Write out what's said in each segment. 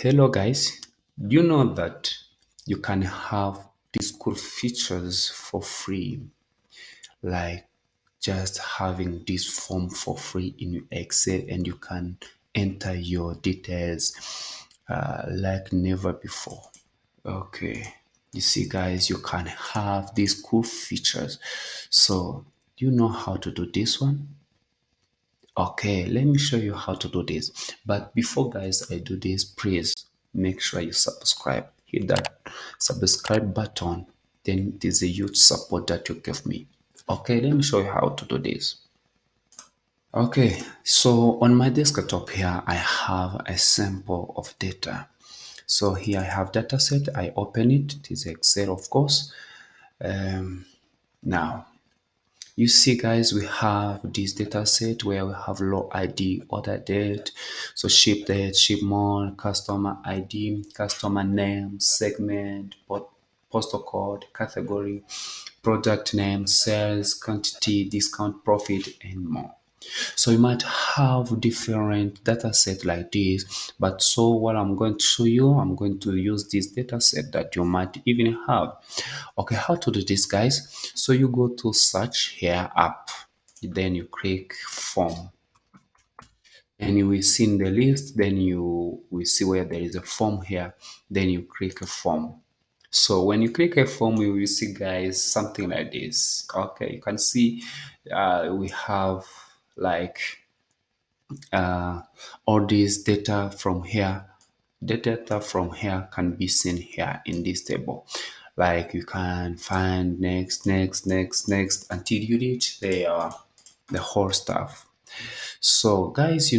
Hello guys, do you know that you can have these cool features for free, like just having this form for free in your Excel, and you can enter your details like never before. Okay, you see guys, you can have these cool features. So do you know how to do this one? Okay, let me show you how to do this. But before guys I do this, please make sure you subscribe. Hit that subscribe button. Then it is a huge support that you give me. Okay, let me show you how to do this. Okay, so on my desktop here I have a sample of data. So here I have data set. I open it. It is Excel, of course. Now you see guys, we have this data set where we have low ID, order date, so ship date, ship month, customer ID, customer name, segment, postal code, category, product name, sales, quantity, discount, profit, and more. So you might have different data set like this, but so what I'm going to show you, I'm going to use this data set that you might even have. Okay, how to do this guys? So you go to search here app, then you click form, and you will see in the list, then you will see where there is a form here, then you click a form. So when you click a form, you will see guys something like this. Okay, you can see we have like all this data from here. The data from here can be seen here in this table. Like you can find next, next, next, next until you reach the whole stuff. So guys,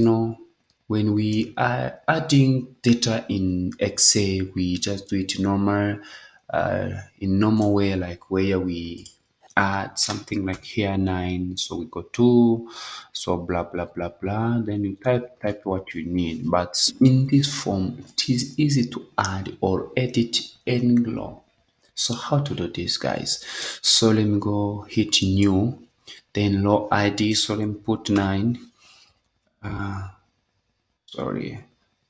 when we are adding data in Excel, we just do it normal, in normal way, like where we add something like here 9, so we go 2, so blah blah blah blah, then you type what you need. But in this form it is easy to add or edit any law. So how to do this guys? So let me go hit new, then law ID, so let me put 9. Sorry,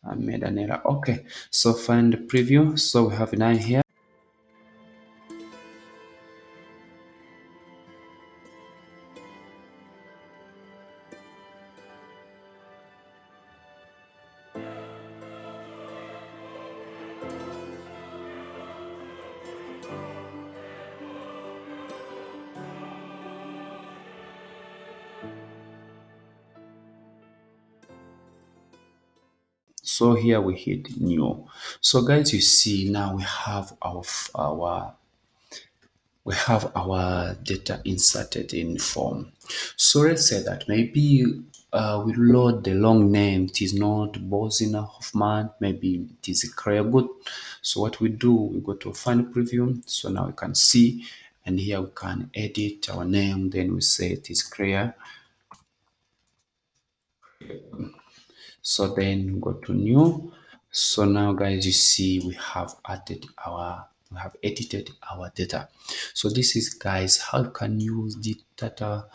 I made an error. Okay, so find the preview, so we have 9 here. So here we hit new. So guys, you see now we have our data inserted in form. So let's say that maybe we load the long name. It is not Bosina Hoffman. Maybe it is Good. So what we do, we go to find preview. So now we can see, and here we can edit our name. Then we say it is clear. So then go to new. So now guys, you see we have edited our data. So this is guys how you can use the data,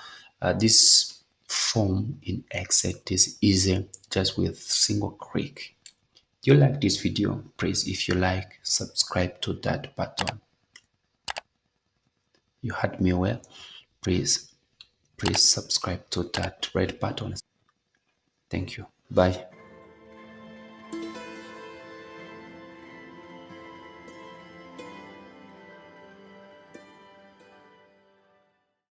this form in Excel. This easy, just with single click. Do you like this video? Please, if you like, subscribe to that button. You heard me well. Please subscribe to that red button. Thank you. Bye.